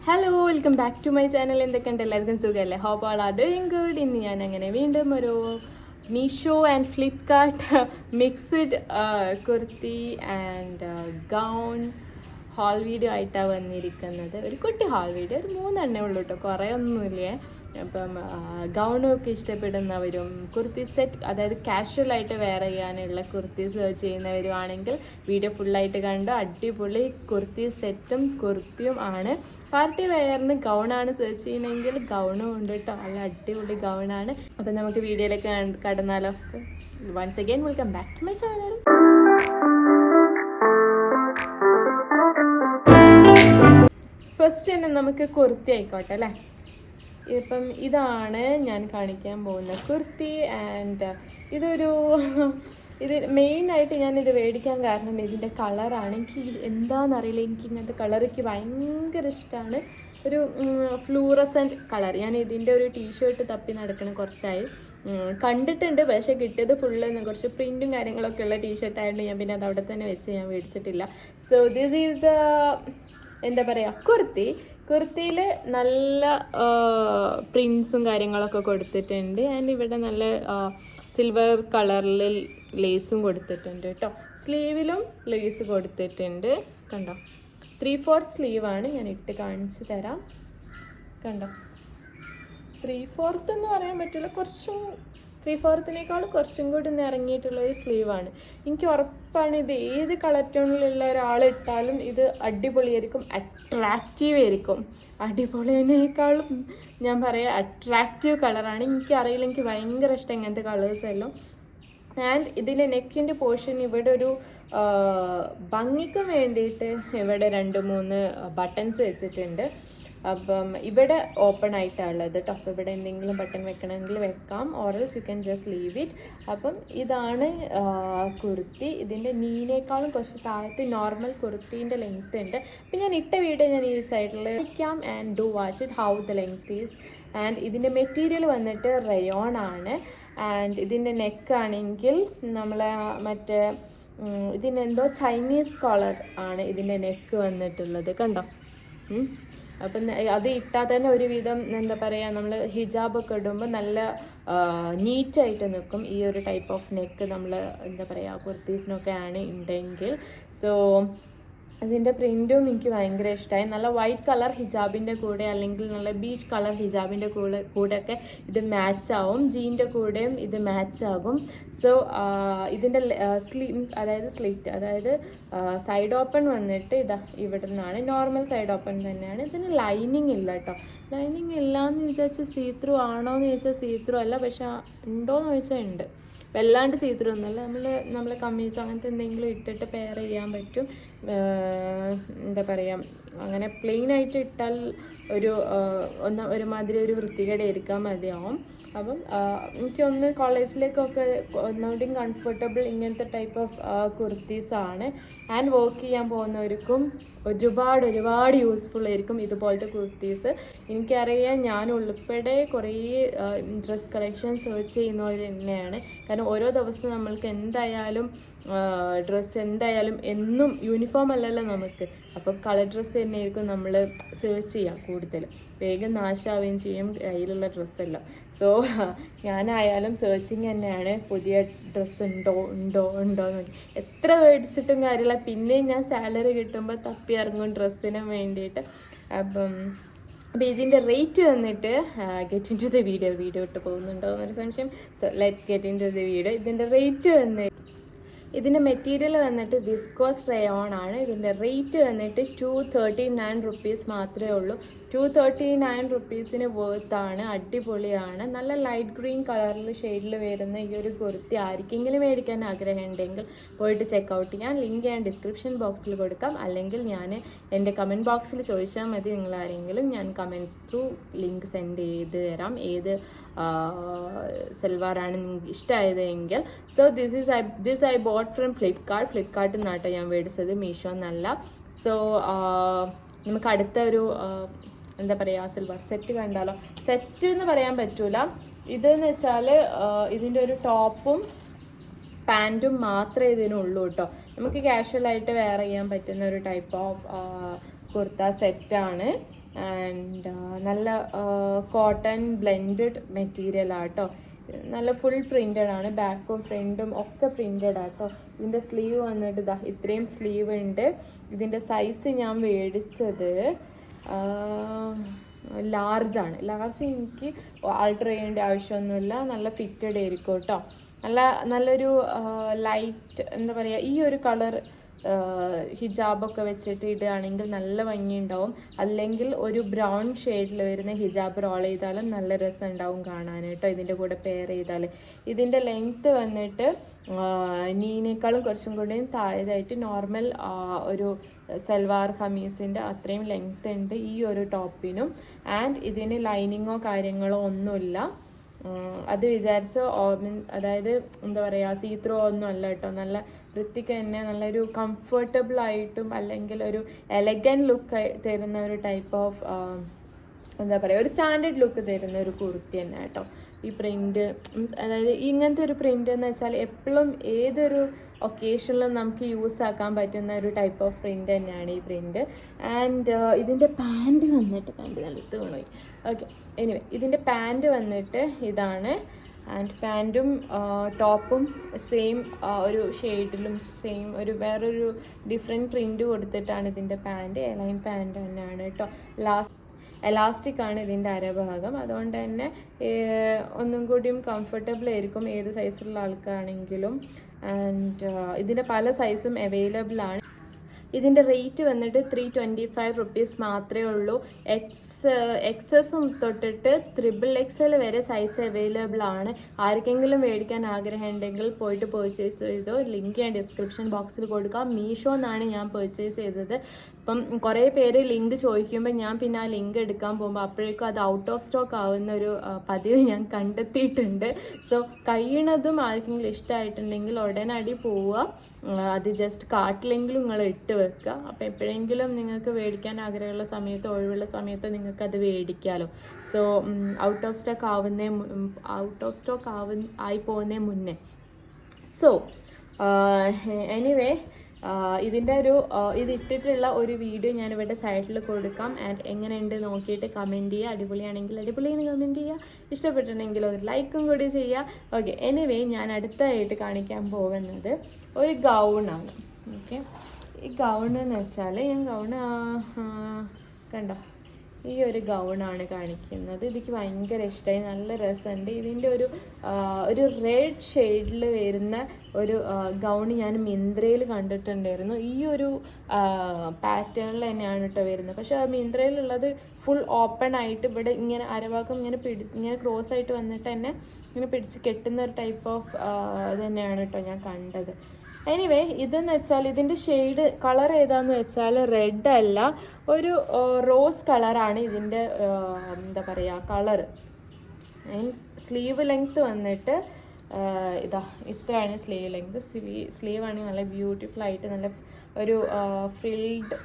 Hello, welcome back to my channel. എന്തൊക്കെയുണ്ട്? എല്ലാവർക്കും സുഖമല്ലേ? Hope all are doing good. ഇന്ന് ഞാൻ അങ്ങനെ വീണ്ടും ഒരു Meesho and Flipkart mixed kurti and gown haul video ആയിട്ടാണ് വന്നിരിക്കുന്നത്. ഒരു കുട്ടി ഹോൾ വീഡിയോ, ഒരു 3 ഉള്ളൂ കേട്ടോ, കുറേ ഒന്നുമില്ലേ. അപ്പം ഗൗണൊക്കെ ഇഷ്ടപ്പെടുന്നവരും കുർത്തി സെറ്റ്, അതായത് കാഷ്വലായിട്ട് വെയർ ചെയ്യാനുള്ള കുർത്തി സെർച്ച് ചെയ്യുന്നവരും ആണെങ്കിൽ വീഡിയോ ഫുള്ളായിട്ട് കണ്ടോ. അടിപൊളി കുർത്തി സെറ്റും കുർത്തിയും ആണ്. പാർട്ടി വെയറിന് ഗൗണാണ് സെർച്ച് ചെയ്യണമെങ്കിൽ ഗൗണും ഉണ്ട് കേട്ടോ, നല്ല അടിപൊളി ഗൗണാണ്. അപ്പം നമുക്ക് വീഡിയോയിലേക്ക് കടന്നാലോ. Once again welcome back to my channel. First തന്നെ നമുക്ക് കുർത്തി ആയിക്കോട്ടെ അല്ലേ. ഇപ്പം ഇതാണ് ഞാൻ കാണിക്കാൻ പോകുന്ന കുർത്തി. ആൻഡ് ഇത് മെയിനായിട്ട് ഞാനിത് മേടിക്കാൻ കാരണം ഇതിൻ്റെ കളറാണ്. എനിക്ക് എന്താണെന്നറിയില്ല, എനിക്ക് ഇങ്ങനത്തെ കളറൊക്കെ ഭയങ്കര ഇഷ്ടമാണ്. ഒരു ഫ്ലൂറസെൻറ്റ് കളർ. ഞാൻ ഇതിൻ്റെ ഒരു ടീഷർട്ട് തപ്പി നടക്കണം കുറച്ചായി. കണ്ടിട്ടുണ്ട്, പക്ഷേ കിട്ടിയത് ഫുള്ള് കുറച്ച് പ്രിൻറ്റും കാര്യങ്ങളൊക്കെ ഉള്ള ടീഷർട്ടായതുകൊണ്ട് ഞാൻ പിന്നെ അത് അവിടെ തന്നെ വെച്ച് ഞാൻ മേടിച്ചിട്ടില്ല. സോ ദിസ് ഈസ് ദ എന്താ പറയുക കുർത്തിയിൽ നല്ല പ്രിൻസും കാര്യങ്ങളൊക്കെ കൊടുത്തിട്ടുണ്ട്. ആൻഡ് ഇവിടെ നല്ല സിൽവർ കളറിൽ ലേസും കൊടുത്തിട്ടുണ്ട് കേട്ടോ. സ്ലീവിലും ലേസ് കൊടുത്തിട്ടുണ്ട് കണ്ടോ. 3/4 സ്ലീവാണ്. ഞാൻ ഇട്ട് കാണിച്ചു തരാം. കണ്ടോ, 3/4 എന്ന് പറയാൻ പറ്റില്ല, 3/4 കുറച്ചും കൂടി ഒന്ന് ഇറങ്ങിയിട്ടുള്ളൊരു സ്ലീവാണ്. എനിക്ക് ഉറപ്പാണ് ഇത് ഏത് കളർ ടോണിലുള്ള ഒരാളിട്ടാലും ഇത് അടിപൊളിയായിരിക്കും, അട്രാക്റ്റീവ് ആയിരിക്കും. അടിപൊളിയേക്കാളും ഞാൻ പറയാം അട്രാക്റ്റീവ് കളറാണ്. എനിക്കറിയില്ല, എനിക്ക് ഭയങ്കര ഇഷ്ടം ഇങ്ങനത്തെ കളേഴ്സ് എല്ലാം. ആൻഡ് ഇതിൻ്റെ നെക്കിൻ്റെ പോർഷൻ ഇവിടെ ഒരു ഭംഗിക്ക് വേണ്ടിയിട്ട് ഇവിടെ 2-3 ബട്ടൺസ് വെച്ചിട്ടുണ്ട്. അപ്പം ഇവിടെ ഓപ്പൺ ആയിട്ടുള്ളത് കേട്ടോ. അപ്പോൾ ഇവിടെ എന്തെങ്കിലും ബട്ടൺ വെക്കണമെങ്കിൽ വെക്കാം, or else you can just leave it. അപ്പം ഇതാണ് കുർത്തി. ഇതിൻ്റെ നീനേക്കാളും കുറച്ച് താഴത്ത് നോർമൽ കുർത്തീൻ്റെ ലെങ്ത് ഉണ്ട്. അപ്പം ഞാൻ ഇട്ട വീഡിയോ ഞാൻ ഈ സൈഡിൽ വയ്ക്കാം. And do watch it how the length is. And ഇതിൻ്റെ മെറ്റീരിയൽ വന്നിട്ട് റയോൺ ആണ്. ആൻഡ് ഇതിൻ്റെ നെക്കാണെങ്കിൽ നമ്മളെ മറ്റേ ഇതിനെന്തോ ചൈനീസ് കോളർ ആണ് ഇതിൻ്റെ നെക്ക് വന്നിട്ടുള്ളത് കണ്ടോ. അപ്പം അത് ഇട്ടാൽ തന്നെ ഒരുവിധം എന്താ പറയുക, നമ്മൾ ഹിജാബൊക്കെ ഇടുമ്പോൾ നല്ല നീറ്റായിട്ട് നിൽക്കും. ഈ ഒരു ടൈപ്പ് ഓഫ് നെക്ക് നമ്മൾ എന്താ പറയുക കുർത്തീസിനൊക്കെ ആണ് ഉണ്ടെങ്കിൽ. സോ അതിൻ്റെ പ്രിൻറ്റും എനിക്ക് ഭയങ്കര ഇഷ്ടമായി. നല്ല വൈറ്റ് കളർ ഹിജാബിൻ്റെ കൂടെ അല്ലെങ്കിൽ നല്ല ബീച്ച് കളർ ഹിജാബിൻ്റെ കൂടെയൊക്കെ ഇത് മാച്ചാവും. ജീൻ്റെ കൂടെയും ഇത് മാച്ചാകും. സോ ഇതിൻ്റെ സ്ലീവ്സ് അതായത് സ്ലിറ്റ്, അതായത് സൈഡ് ഓപ്പൺ വന്നിട്ട് ഇതാ ഇവിടെ നിന്നാണ്. നോർമൽ സൈഡ് ഓപ്പൺ തന്നെയാണ്. ഇതിന് ലൈനിങ് ഇല്ല കേട്ടോ. ലൈനിങ് ഇല്ലയെന്ന് വിചാരിച്ചാൽ സീത്രൂ ആണോ എന്ന് ചോദിച്ചാൽ സീത്രൂ അല്ല, പക്ഷെ ഉണ്ടോയെന്ന് ചോദിച്ചാൽ ഉണ്ട്. വല്ലാണ്ട് സീത്രൂ ഒന്നുമല്ല. നമ്മൾ കമ്മീസോ അങ്ങനത്തെ എന്തെങ്കിലും ഇട്ടിട്ട് പെയർ ചെയ്യാൻ പറ്റും. എന്താ പറയുക, അങ്ങനെ പ്ലെയിൻ ആയിട്ട് ഇട്ടാൽ ഒരുമാതിരി ഒരു വൃത്തികേട് എടുക്കാൻ മതിയാവും. അപ്പം എനിക്കൊന്ന് കോളേജിലേക്കൊക്കെ ഒന്നുകൂടി കംഫർട്ടബിൾ ഇങ്ങനത്തെ ടൈപ്പ് ഓഫ് കുർത്തീസാണ്. ആൻഡ് വർക്ക് ചെയ്യാൻ പോകുന്നവർക്കും ഒരുപാട് യൂസ്ഫുൾ ആയിരിക്കും ഇതുപോലത്തെ കുർത്തീസ്. എനിക്കറിയാം, ഞാൻ ഉൾപ്പെടെ കുറേ ഡ്രസ് കളക്ഷൻ സെർച്ച് ചെയ്യുന്നവർ തന്നെയാണ്. കാരണം ഓരോ ദിവസം നമ്മൾക്ക് എന്തായാലും ഡ്രസ്സ് എന്തായാലും എന്നും യൂണിഫോം അല്ലല്ലോ നമുക്ക്. അപ്പം കളർ ഡ്രസ്സ് തന്നെയായിരിക്കും നമ്മൾ സെർച്ച് ചെയ്യുക കൂടുതൽ. വേഗം നാശാവുകയും ചെയ്യും കയ്യിലുള്ള ഡ്രസ്സെല്ലാം. സോ ഞാനായാലും സെർച്ചിങ് തന്നെയാണ്. പുതിയ ഡ്രസ്സ് ഉണ്ടോ എന്ന് എത്ര മേടിച്ചിട്ടും കാര്യമില്ല. പിന്നെയും ഞാൻ സാലറി കിട്ടുമ്പോൾ തപ്പി ഇറങ്ങും ഡ്രസ്സിന് വേണ്ടിയിട്ട്. അപ്പം ഇതിൻ്റെ റേറ്റ് വന്നിട്ട് get into the video ഇട്ട് പോകുന്നുണ്ടോ എന്നൊരു സംശയം. So let get into the video. ഇതിൻ്റെ റേറ്റ് വന്നിട്ട്, ഇതിൻ്റെ മെറ്റീരിയൽ വന്നിട്ട് വിസ്കോസ് റയോൺ ആണ്. ഇതിൻ്റെ റേറ്റ് വന്നിട്ട് 239 റുപ്പീസ് മാത്രമേ ഉള്ളൂ. 239 റുപ്പീസിന് വേർത്താണ്. അടിപൊളിയാണ്. നല്ല ലൈറ്റ് ഗ്രീൻ കളറിൽ ഷെയ്ഡിൽ വരുന്ന ഈ ഒരു കുർത്തി ആർക്കെങ്കിലും മേടിക്കാൻ ആഗ്രഹമുണ്ടെങ്കിൽ പോയിട്ട് ചെക്കൗട്ട് ചെയ്യാം. ലിങ്ക് ഞാൻ ഡിസ്ക്രിപ്ഷൻ ബോക്സിൽ കൊടുക്കാം, അല്ലെങ്കിൽ ഞാൻ എൻ്റെ കമൻറ്റ് ബോക്സിൽ ചോദിച്ചാൽ മതി. നിങ്ങൾ ആരെങ്കിലും, ഞാൻ കമൻറ്റ് ത്രൂ ലിങ്ക് സെൻഡ് ചെയ്ത് തരാം ഏത് സൽവാറാണ് നിങ്ങൾക്ക് ഇഷ്ടമായതെങ്കിൽ. So this I bought from ഫ്ലിപ്കാർട്ടിൽ നിന്നാട്ടോ ഞാൻ മേടിച്ചത്, മീഷോ എന്നല്ല. സോ നമുക്ക് അടുത്ത ഒരു എന്താ പറയുക സിൽവർ സെറ്റ് കണ്ടാലോ. സെറ്റ് എന്ന് പറയാൻ പറ്റൂല. ഇതെന്ന് വെച്ചാൽ ഇതിൻ്റെ ഒരു ടോപ്പും പാൻറ്റും മാത്രമേ ഇതിനുള്ളൂ കേട്ടോ. നമുക്ക് കാഷ്വലായിട്ട് വെയർ ചെയ്യാൻ പറ്റുന്ന ഒരു ടൈപ്പ് ഓഫ് കുർത്ത സെറ്റാണ്. ആൻഡ് നല്ല കോട്ടൺ ബ്ലെൻഡഡ് മെറ്റീരിയൽ ആട്ടോ. നല്ല ഫുൾ പ്രിന്റഡ് ആണ്, ബാക്കും ഫ്രണ്ടും ഒക്കെ പ്രിന്റഡ് ആട്ടോ. ഇതിന്റെ സ്ലീവ് വന്നിട്ട് ഇതാ ഇത്രയും സ്ലീവ് ഉണ്ട്. ഇതിന്റെ സൈസ് ഞാൻ മേടിച്ചത് ലാർജാണ്. ലാർജ് എനിക്ക് ആൾട്ടർ ചെയ്യേണ്ട ആവശ്യമൊന്നുമില്ല, നല്ല ഫിറ്റഡ് ആയിരിക്കും കേട്ടോ. നല്ലൊരു ലൈറ്റ് എന്താ പറയുക, ഈ ഒരു കളർ ഹിജാബൊക്കെ വെച്ചിട്ട് ഇടുകയാണെങ്കിൽ നല്ല ഭംഗിയുണ്ടാവും. അല്ലെങ്കിൽ ഒരു ബ്രൗൺ ഷെയ്ഡിൽ വരുന്ന ഹിജാബ് റോൾ ചെയ്താലും നല്ല രസം ഉണ്ടാവും കാണാൻ കേട്ടോ, ഇതിൻ്റെ കൂടെ പെയർ ചെയ്താൽ. ഇതിൻ്റെ ലെങ്ത്ത് വന്നിട്ട് നീനേക്കാളും കുറച്ചും കൂടിയും താഴെയായിട്ട് നോർമൽ ഒരു സൽവാർ ഖമീസിൻ്റെ അത്രയും ലെങ്ത്ത് ഉണ്ട് ഈ ഒരു ടോപ്പിനും. ആൻഡ് ഇതിന് ലൈനിങ്ങോ കാര്യങ്ങളോ ഒന്നുമില്ല. അത് വിചാരിച്ചോ അതായത് എന്താ പറയുക, സീത്രോ ഒന്നും അല്ല കേട്ടോ. നല്ല വൃത്തിക്ക് തന്നെ നല്ലൊരു കംഫർട്ടബിൾ ആയിട്ടും അല്ലെങ്കിൽ ഒരു എലഗൻറ്റ് ലുക്ക് തരുന്ന ഒരു ടൈപ്പ് ഓഫ് എന്താ പറയുക, ഒരു സ്റ്റാൻഡേർഡ് ലുക്ക് തരുന്ന ഒരു കുർത്തി തന്നെ കേട്ടോ ഈ പ്രിൻറ്റ്. അതായത് ഇങ്ങനത്തെ ഒരു പ്രിൻ്റ് എന്ന് വെച്ചാൽ എപ്പോഴും ഏതൊരു ഒക്കേഷനിലും നമുക്ക് യൂസ് ആക്കാൻ പറ്റുന്ന ഒരു ടൈപ്പ് ഓഫ് പ്രിൻ്റ് തന്നെയാണ് ഈ പ്രിൻ്റ്. ആൻഡ് ഇതിൻ്റെ പാൻറ് വന്നിട്ട് നിലത്ത് വീണുപോയി. ഓക്കെ, എനിവേ ഇതിൻ്റെ പാൻറ് വന്നിട്ട് ഇതാണ്. ആൻഡ് പാൻറ്റും ടോപ്പും സെയിം ഒരു ഷെയ്ഡിലും സെയിം ഒരു വേറൊരു ഡിഫറെൻറ്റ് പ്രിൻ്റ് കൊടുത്തിട്ടാണ് ഇതിൻ്റെ പാൻറ്. എലൈൻ പാൻറ് തന്നെയാണ് കേട്ടോ. എലാസ്റ്റിക് ആണ് ഇതിൻ്റെ അരഭാഗം, അതുകൊണ്ട് തന്നെ ഒന്നും കൂടിയും കംഫർട്ടബിൾ ആയിരിക്കും ഏത് സൈസിലുള്ള ആൾക്കാണെങ്കിലും. ആൻഡ് ഇതിൻ്റെ പല സൈസും അവൈലബിൾ ആണ്. ഇതിൻ്റെ റേറ്റ് വന്നിട്ട് 325 റുപ്പീസ് മാത്രമേ ഉള്ളൂ. എക്സസും തൊട്ടിട്ട് XXL വരെ സൈസ് അവൈലബിൾ ആണ്. ആർക്കെങ്കിലും മേടിക്കാൻ ആഗ്രഹം ഉണ്ടെങ്കിൽ പോയിട്ട് പർച്ചേസ് ചെയ്തോ. ലിങ്ക് ഞാൻ ഡിസ്ക്രിപ്ഷൻ ബോക്സിൽ കൊടുക്കാം. മീഷോ എന്നാണ് ഞാൻ പർച്ചേസ് ചെയ്തത്. അപ്പം കുറേ പേര് ലിങ്ക് ചോദിക്കുമ്പോൾ ഞാൻ പിന്നെ ആ ലിങ്ക് എടുക്കാൻ പോകുമ്പോൾ അപ്പോഴേക്കും അത് ഔട്ട് ഓഫ് സ്റ്റോക്ക് ആവുന്ന ഒരു പതിവ് ഞാൻ കണ്ടെത്തിയിട്ടുണ്ട്. സോ കഴിയണതും ആർക്കെങ്കിലും ഇഷ്ടമായിട്ടുണ്ടെങ്കിൽ ഉടനടി പോവുക, അത് ജസ്റ്റ് കാർട്ടിലെങ്കിലും നിങ്ങൾ ഇട്ട് വെക്കുക. അപ്പോൾ എപ്പോഴെങ്കിലും നിങ്ങൾക്ക് മേടിക്കാൻ ആഗ്രഹമുള്ള സമയത്തോ ഒഴിവുള്ള സമയത്തോ നിങ്ങൾക്ക് അത് മേടിക്കാമല്ലോ. സോ ഔട്ട് ഓഫ് സ്റ്റോക്ക് ആയി പോകുന്നേ മുന്നേ. സോ എനിവേ ഇതിൻ്റെ ഇതിട്ടിട്ടുള്ള ഒരു വീഡിയോ ഞാനിവിടെ സൈഡിൽ കൊടുക്കാം. ആൻഡ് എങ്ങനെയുണ്ട് നോക്കിയിട്ട് കമൻറ്റ് ചെയ്യുക. അടിപൊളിയാണെങ്കിൽ അടിപൊളിയെന്ന് കമൻറ്റ് ചെയ്യുക, ഇഷ്ടപ്പെട്ടിട്ടുണ്ടെങ്കിൽ ഒരു ലൈക്കും കൂടി ചെയ്യുക. ഓക്കെ, എനിവേ ഞാൻ അടുത്തായിട്ട് കാണിക്കാൻ പോകുന്നത് ഒരു ഗൗണാണ്. ഓക്കെ, ഈ ഗൗണെന്ന് വെച്ചാൽ ഞാൻ കണ്ടോ, ഈ ഒരു ഗൗണാണ് കാണിക്കുന്നത്. എനിക്ക് ഭയങ്കര ഇഷ്ടമായി, നല്ല രസമുണ്ട്. ഇതിൻ്റെ ഒരു റെഡ് ഷെയ്ഡിൽ വരുന്ന ഒരു ഗൗൺ ഞാൻ മിന്ത്രയിൽ കണ്ടിട്ടുണ്ടായിരുന്നു. ഈ ഒരു പാറ്റേണിൽ തന്നെയാണ് കേട്ടോ വരുന്നത്. പക്ഷെ ആ മിന്ത്രയിലുള്ളത് ഫുൾ ഓപ്പൺ ആയിട്ട് ഇവിടെ ഇങ്ങനെ അരഭാഗം ഇങ്ങനെ ക്രോസ് ആയിട്ട് വന്നിട്ട് തന്നെ ഇങ്ങനെ പിടിച്ച് കെട്ടുന്ന ഒരു ടൈപ്പ് ഓഫ് ഇത് തന്നെയാണ് കേട്ടോ ഞാൻ കണ്ടത്. എനിവേ ഇതെന്ന് വെച്ചാൽ ഇതിൻ്റെ കളർ ഏതാന്ന് വെച്ചാൽ റെഡ് അല്ല, ഒരു റോസ് കളറാണ് ഇതിൻ്റെ എന്താ പറയുക കളറ്. സ്ലീവ് ലെങ്ത്ത് വന്നിട്ട് ഇത്രയാണ് സ്ലീവ് ലെങ്ത്. സ്ലീവ് ആണെങ്കിൽ നല്ല ബ്യൂട്ടിഫുൾ ആയിട്ട് നല്ല ഒരു ഫ്രിൽഡ്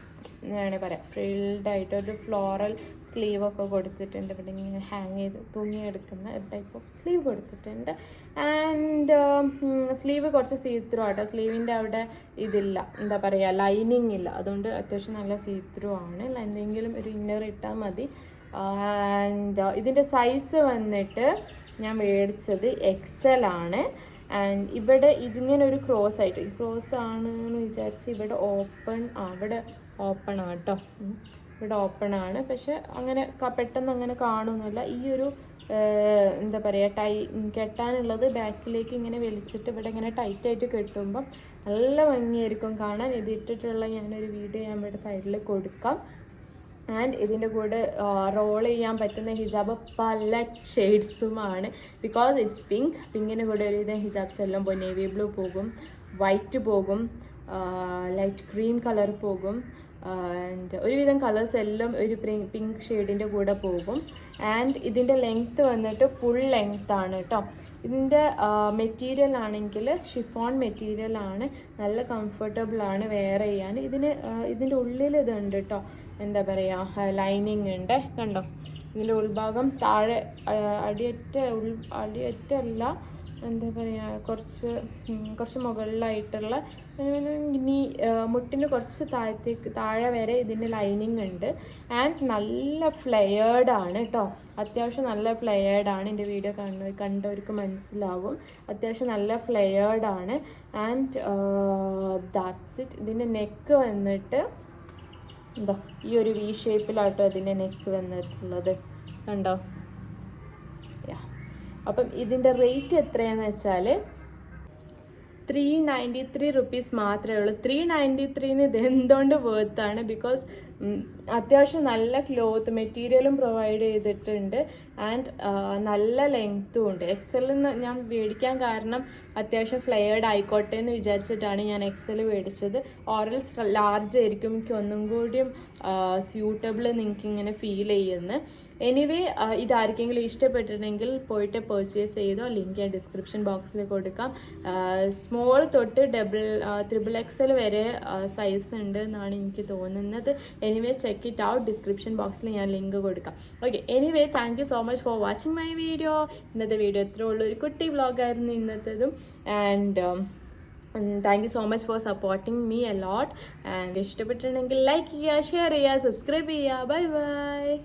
വേണേൽ പറയാം, ഫ്രിൽഡായിട്ട് ഒരു ഫ്ലോറൽ സ്ലീവൊക്കെ കൊടുത്തിട്ടുണ്ട്. ഇവിടെ ഇങ്ങനെ ഹാങ് ചെയ്ത് തൂങ്ങിയെടുക്കുന്ന ഒരു ടൈപ്പ് ഓഫ് സ്ലീവ് കൊടുത്തിട്ടുണ്ട്. ആൻഡ് സ്ലീവ് കുറച്ച് സീത്രൂ ആട്ടോ. സ്ലീവിൻ്റെ അവിടെ ഇതില്ല, എന്താ പറയുക, ലൈനിങ് ഇല്ല. അതുകൊണ്ട് അത്യാവശ്യം നല്ല സീത്രൂ ആണ്. എന്തെങ്കിലും ഒരു ഇന്നർ ഇട്ടാൽ മതി. ആൻഡ് ഇതിൻ്റെ സൈസ് വന്നിട്ട് ഞാൻ മേടിച്ചത് XL ആണ്. ആൻഡ് ഇവിടെ ഇതിങ്ങനെ ഒരു ക്രോസ് ആയിട്ട്, ക്രോസ് ആണെന്ന് വിചാരിച്ച് ഇവിടെ ഇവിടെ ഓപ്പൺ ആട്ടോ, ഇവിടെ ഓപ്പൺ ആണ്. പക്ഷെ അങ്ങനെ പെട്ടെന്ന് അങ്ങനെ കാണുന്നില്ല. ഈ ഒരു എന്താ പറയുക കെട്ടാനുള്ളത് ബാക്കിലേക്ക് ഇങ്ങനെ വലിച്ചിട്ട് ഇവിടെ ഇങ്ങനെ ടൈറ്റായിട്ട് കെട്ടുമ്പം നല്ല ഭംഗിയായിരിക്കും കാണാൻ. ഇത് ഇട്ടിട്ടുള്ള ഞാനൊരു വീഡിയോ ഞാൻ ഇവിടെ സൈഡിൽ കൊടുക്കാം. ആൻഡ് ഇതിൻ്റെ കൂടെ റോൾ ചെയ്യാൻ പറ്റുന്ന ഹിജാബ് പല ഷെയ്ഡ്സുമാണ്. ബിക്കോസ് ഇറ്റ്സ് പിങ്കിന് കൂടെ ഒരുവിധം ഹിജാബ്സ് എല്ലാം പോകും. നേവി ബ്ലൂ പോകും, വൈറ്റ് പോകും, ലൈറ്റ് ക്രീം കളർ പോകും. ആൻഡ് ഒരുവിധം കളേഴ്സ് എല്ലാം ഒരു പിങ്ക് ഷെയ്ഡിൻ്റെ കൂടെ പോകും. ആൻഡ് ഇതിൻ്റെ ലെങ്ത്ത് വന്നിട്ട് ഫുൾ ലെങ്ത്ത് ആണ് കേട്ടോ. ഇതിൻ്റെ മെറ്റീരിയൽ ആണെങ്കിൽ ഷിഫോൺ മെറ്റീരിയൽ ആണ്, നല്ല കംഫർട്ടബിൾ ആണ് വെയർ ചെയ്യാൻ. ഇതിൻ്റെ ഉള്ളിൽ ഇതുണ്ട് കേട്ടോ, എന്താ ലൈനിങ് ഉണ്ട് കണ്ടോ. ഇതിൻ്റെ ഉൾഭാഗം താഴെ അടിയറ്റല്ല എന്താ പറയുക, കുറച്ച് മുകളിലായിട്ടുള്ള ഇനി മുട്ടിന് കുറച്ച് താഴെ വരെ ഇതിന് ലൈനിങ് ഉണ്ട്. ആൻഡ് നല്ല ഫ്ലെയേർഡ് ആണ് കേട്ടോ, അത്യാവശ്യം നല്ല ഫ്ലെയേർഡ് ആണ്. എൻ്റെ വീഡിയോ കണ്ടവർക്ക് മനസ്സിലാവും, അത്യാവശ്യം നല്ല ഫ്ലെയേർഡ് ആണ്. And that's it. ഇതിൻ്റെ നെക്ക് വന്നിട്ട് എന്താ ഈ ഒരു വി ഷേപ്പിലാട്ടോ അതിൻ്റെ നെക്ക് വന്നിട്ടുള്ളത്, കണ്ടോ? അപ്പം ഇതിൻ്റെ റേറ്റ് എത്രയാണെന്ന് വെച്ചാൽ 393 റുപ്പീസ് മാത്രമേ ഉള്ളൂ. 393 ഇത് എന്തുകൊണ്ട് വേർത്താണ്, ബിക്കോസ് അത്യാവശ്യം നല്ല ക്ലോത്ത് മെറ്റീരിയലും പ്രൊവൈഡ് ചെയ്തിട്ടുണ്ട്. ആൻഡ് നല്ല ലെങ്ത്തും ഉണ്ട്. എക്സലിൽ ഞാൻ മേടിക്കാൻ കാരണം അത്യാവശ്യം ഫ്ലെയേർഡ് ആയിക്കോട്ടെ എന്ന് വിചാരിച്ചിട്ടാണ് ഞാൻ എക്സൽ മേടിച്ചത്. ഓറൽസ് ലാർജ് ആയിരിക്കും എനിക്ക് ഒന്നും കൂടിയും സ്യൂട്ടബിൾ നിങ്ങൾക്ക് ഇങ്ങനെ ഫീൽ ചെയ്യുന്നത്. എനിവേ ഇതാർക്കെങ്കിലും ഇഷ്ടപ്പെട്ടിട്ടുണ്ടെങ്കിൽ പോയിട്ട് പർച്ചേസ് ചെയ്തോ, ലിങ്ക് ഞാൻ ഡിസ്ക്രിപ്ഷൻ ബോക്സിൽ കൊടുക്കാം. സ്മോൾ തൊട്ട് XXL വരെ സൈസ് ഉണ്ട് എന്നാണ് എനിക്ക് തോന്നുന്നത്. Anyway check it out, description ബോക്സിൽ ഞാൻ ലിങ്ക് കൊടുക്കാം. Okay, anyway thank you so much for watching my video. ഇന്നത്തെ വീഡിയോ ഇത്രേ ഉള്ളൂ, ഒരു കുട്ടി വ്ളോഗായിരുന്നു ഇന്നത്തേതും. And thank you so much for supporting me a lot. And ഇഷ്ടപ്പെട്ടിട്ടുണ്ടെങ്കിൽ ലൈക്ക് ചെയ്യുക, ഷെയർ ചെയ്യുക, സബ്സ്ക്രൈബ് ചെയ്യുക. Bye by.